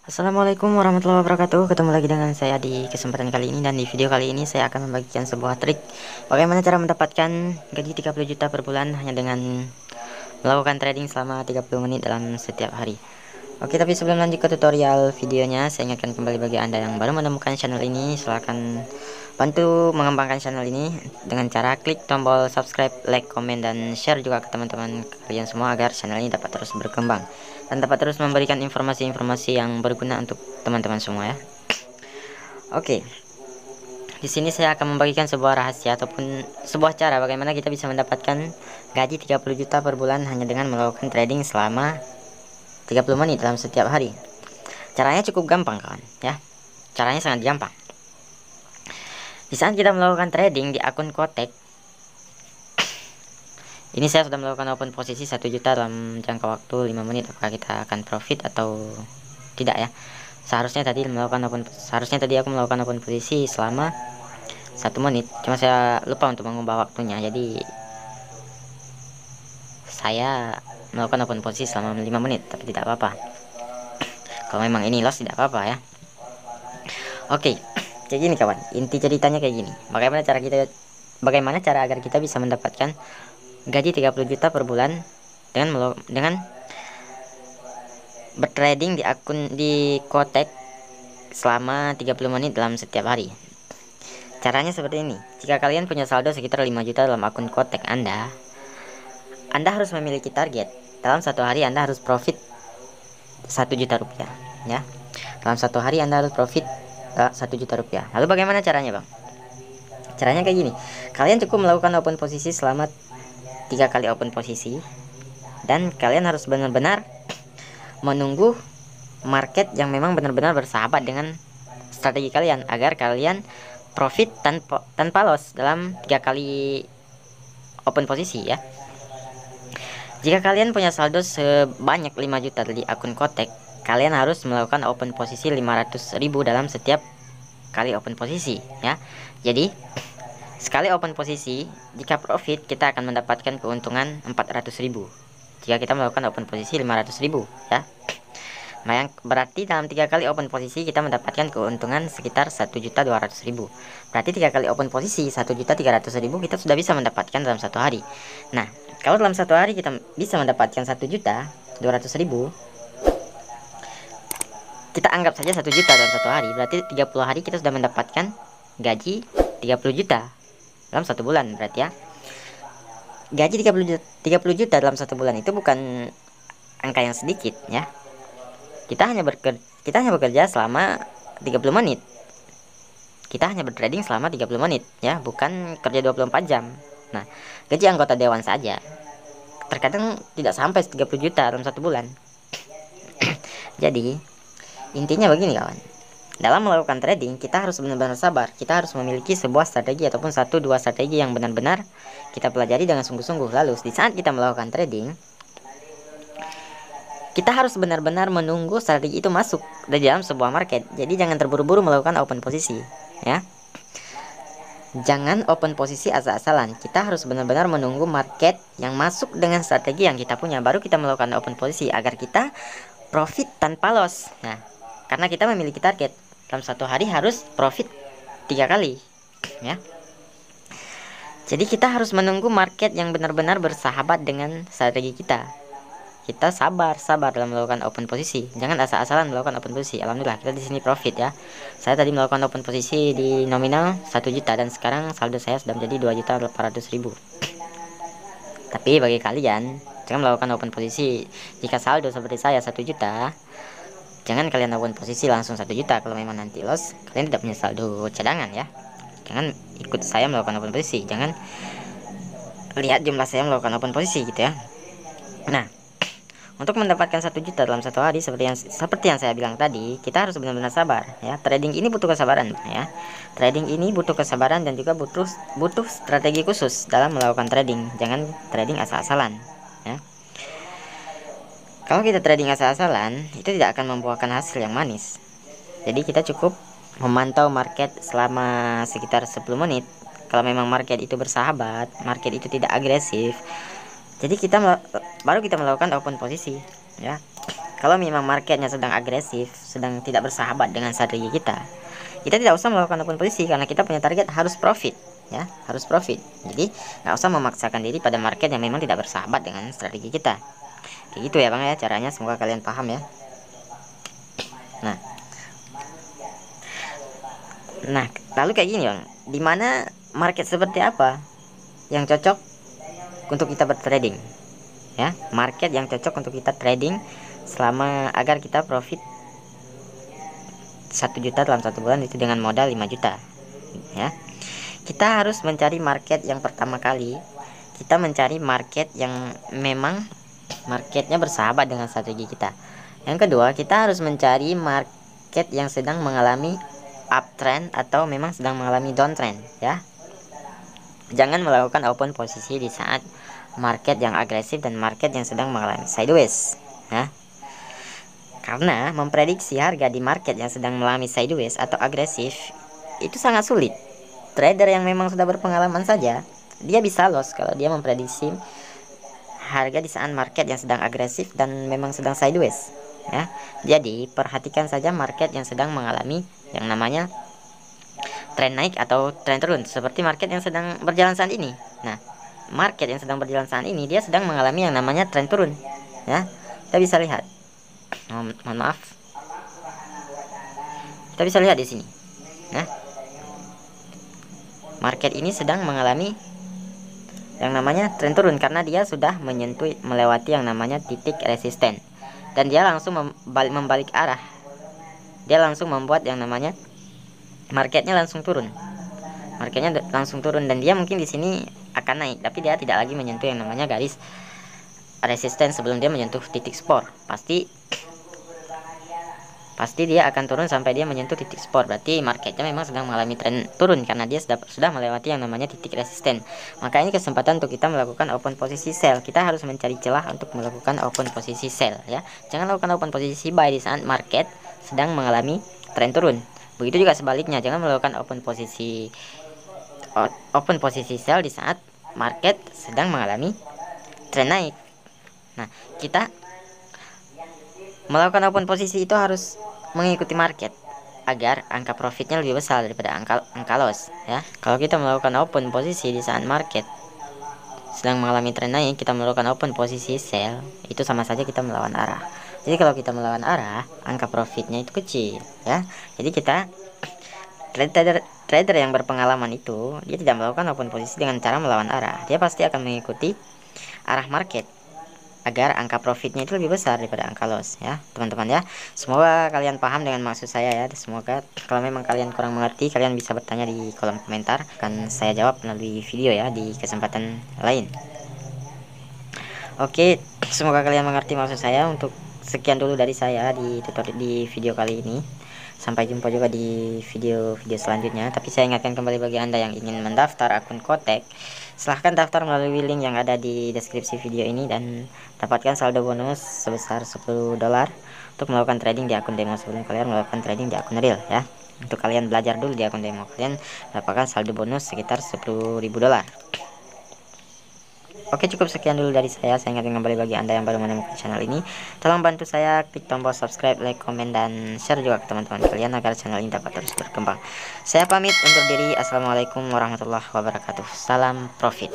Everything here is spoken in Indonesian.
Assalamualaikum warahmatullahi wabarakatuh. Ketemu lagi dengan saya di kesempatan kali ini, dan di video kali ini saya akan membagikan sebuah trik bagaimana cara mendapatkan gaji 30 juta per bulan hanya dengan melakukan trading selama 30 menit dalam setiap hari. Oke, tapi sebelum lanjut ke tutorial videonya, saya ingatkan kembali bagi Anda yang baru menemukan channel ini, silahkan bantu mengembangkan channel ini dengan cara klik tombol subscribe, like, komen, dan share juga ke teman-teman kalian semua agar channel ini dapat terus berkembang dan dapat terus memberikan informasi-informasi yang berguna untuk teman-teman semua ya. Oke, di sini saya akan membagikan sebuah rahasia ataupun sebuah cara bagaimana kita bisa mendapatkan gaji 30 juta per bulan hanya dengan melakukan trading selama 30 menit dalam setiap hari. Caranya cukup gampang kawan ya. Caranya sangat gampang. Di saat kita melakukan trading di akun Kotek, ini saya sudah melakukan open posisi 1 juta dalam jangka waktu 5 menit. Apakah kita akan profit atau tidak ya? Seharusnya tadi aku melakukan open posisi selama 1 menit. Cuma saya lupa untuk mengubah waktunya. Jadi saya melakukan open posisi selama 5 menit, tapi tidak apa-apa. Kalau memang ini loss tidak apa-apa ya. Oke, kayak gini kawan. Inti ceritanya kayak gini. Bagaimana cara agar kita bisa mendapatkan gaji 30 juta per bulan dengan bertrading di Kotek selama 30 menit dalam setiap hari. Caranya seperti ini. Jika kalian punya saldo sekitar 5 juta dalam akun Kotek Anda harus memiliki target. Dalam satu hari Anda harus profit 1 juta rupiah ya. Dalam satu hari Anda harus profit 1 juta rupiah. Lalu bagaimana caranya, Bang? Caranya kayak gini. Kalian cukup melakukan open posisi selama 3 kali open posisi, dan kalian harus benar-benar menunggu market yang memang benar-benar bersahabat dengan strategi kalian agar kalian profit tanpa loss dalam 3 kali open posisi ya. Jika kalian punya saldo sebanyak 5 juta di akun Kotek, kalian harus melakukan open posisi 500.000 dalam setiap kali open posisi ya. Jadi sekali open posisi, jika profit kita akan mendapatkan keuntungan 400.000 jika kita melakukan open posisi 500.000 ya. Nah, yang berarti dalam 3 kali open posisi kita mendapatkan keuntungan sekitar 1.200.000. Berarti 3 kali open posisi 1.300.000 kita sudah bisa mendapatkan dalam satu hari. Nah, kalau dalam satu hari kita bisa mendapatkan 1.200.000, kita anggap saja 1 juta dalam satu hari. Berarti 30 hari kita sudah mendapatkan gaji 30 juta dalam satu bulan berarti ya. Gaji 30 juta dalam satu bulan itu bukan angka yang sedikit ya. Kita hanya bekerja selama 30 menit. Kita hanya bertrading selama 30 menit ya, bukan kerja 24 jam. Nah, gaji anggota dewan saja terkadang tidak sampai 30 juta dalam satu bulan. Jadi, intinya begini kawan. Dalam melakukan trading, kita harus benar-benar sabar. Kita harus memiliki sebuah strategi ataupun 1-2 strategi yang benar-benar kita pelajari dengan sungguh-sungguh. Lalu, di saat kita melakukan trading, kita harus benar-benar menunggu strategi itu masuk di dalam sebuah market. Jadi jangan terburu-buru melakukan open posisi, ya. Jangan open posisi asal-asalan. Kita harus benar-benar menunggu market yang masuk dengan strategi yang kita punya, baru kita melakukan open posisi agar kita profit tanpa loss. Nah, karena kita memiliki target dalam satu hari harus profit 3 kali, ya. Jadi kita harus menunggu market yang benar-benar bersahabat dengan strategi kita. Kita sabar dalam melakukan open posisi. Jangan asal-asalan melakukan open posisi. Alhamdulillah kita di sini profit ya. Saya tadi melakukan open posisi di nominal 1 juta dan sekarang saldo saya sudah menjadi 2.800.000. Tapi bagi kalian jangan melakukan open posisi jika saldo seperti saya 1 juta. Jangan kalian open posisi langsung 1 juta. Kalau memang nanti loss, kalian tidak punya saldo cadangan ya. Jangan ikut saya melakukan open posisi. Jangan lihat jumlah saya melakukan open posisi gitu ya. Nah, untuk mendapatkan 1 juta dalam satu hari seperti yang saya bilang tadi, kita harus benar-benar sabar ya. Trading ini butuh kesabaran ya. Trading ini butuh kesabaran dan juga butuh strategi khusus dalam melakukan trading. Jangan trading asal-asalan ya. Kalau kita trading asal-asalan, itu tidak akan membuahkan hasil yang manis. Jadi kita cukup memantau market selama sekitar 10 menit. Kalau memang market itu bersahabat, market itu tidak agresif, jadi baru kita melakukan open posisi ya. Kalau memang marketnya sedang agresif, sedang tidak bersahabat dengan strategi kita, kita tidak usah melakukan open posisi karena kita punya target harus profit, ya, harus profit. Jadi nggak usah memaksakan diri pada market yang memang tidak bersahabat dengan strategi kita. Kayak gitu ya bang ya caranya, semoga kalian paham ya. Nah, lalu kayak gini bang, dimana market seperti apa yang cocok untuk kita bertrading, ya, market yang cocok untuk kita trading selama agar kita profit 1 juta dalam 1 bulan itu dengan modal 5 juta, ya. Kita harus mencari market yang pertama kali, kita mencari market yang memang marketnya bersahabat dengan strategi kita. Yang kedua, kita harus mencari market yang sedang mengalami uptrend atau memang sedang mengalami downtrend, ya. Jangan melakukan open posisi di saat market yang agresif dan market yang sedang mengalami sideways, ya. Karena memprediksi harga di market yang sedang mengalami sideways atau agresif itu sangat sulit. Trader yang memang sudah berpengalaman saja, dia bisa loss kalau dia memprediksi harga di saat market yang sedang agresif dan memang sedang sideways, ya. Jadi perhatikan saja market yang sedang mengalami yang namanya tren naik atau tren turun, seperti market yang sedang berjalan saat ini. Nah, market yang sedang berjalan saat ini dia sedang mengalami yang namanya tren turun, ya. Kita bisa lihat, mohon maaf, kita bisa lihat di sini. Nah, market ini sedang mengalami yang namanya tren turun karena dia sudah melewati yang namanya titik resisten dan dia langsung membalik arah. Dia langsung membuat yang namanya marketnya langsung turun. Marketnya langsung turun dan dia mungkin di sini akan naik, tapi dia tidak lagi menyentuh yang namanya garis resisten sebelum dia menyentuh titik support. Pasti dia akan turun sampai dia menyentuh titik support. Berarti marketnya memang sedang mengalami tren turun karena dia sudah melewati yang namanya titik resisten. Maka ini kesempatan untuk kita melakukan open posisi sell. Kita harus mencari celah untuk melakukan open posisi sell, ya. Jangan lakukan open posisi buy di saat market sedang mengalami tren turun. Begitu juga sebaliknya, jangan melakukan open posisi sell di saat market sedang mengalami tren naik. Nah, kita melakukan open posisi itu harus mengikuti market agar angka profitnya lebih besar daripada angka loss, ya. Kalau kita melakukan open posisi di saat market sedang mengalami tren naik, kita melakukan open posisi sell, itu sama saja kita melawan arah. Jadi kalau kita melawan arah, angka profitnya itu kecil, ya. Jadi kita trader yang berpengalaman itu dia tidak melakukan open posisi dengan cara melawan arah. Dia pasti akan mengikuti arah market agar angka profitnya itu lebih besar daripada angka loss, ya teman-teman, ya. Semoga kalian paham dengan maksud saya, ya. Semoga kalau memang kalian kurang mengerti, kalian bisa bertanya di kolom komentar, akan saya jawab melalui video, ya, di kesempatan lain. Oke, semoga kalian mengerti maksud saya. Untuk sekian dulu dari saya di video kali ini. Sampai jumpa juga di video-video selanjutnya. Tapi saya ingatkan kembali bagi Anda yang ingin mendaftar akun Kotek, silahkan daftar melalui link yang ada di deskripsi video ini dan dapatkan saldo bonus sebesar $10 untuk melakukan trading di akun demo sebelum kalian melakukan trading di akun real, ya. Untuk kalian belajar dulu di akun demo, kalian dapatkan saldo bonus sekitar $10.000. Oke, cukup sekian dulu dari saya. Saya ingatkan kembali bagi Anda yang baru menemukan channel ini, tolong bantu saya klik tombol subscribe, like, komen, dan share juga ke teman-teman kalian agar channel ini dapat terus berkembang. Saya pamit undur diri. Assalamualaikum warahmatullahi wabarakatuh. Salam profit.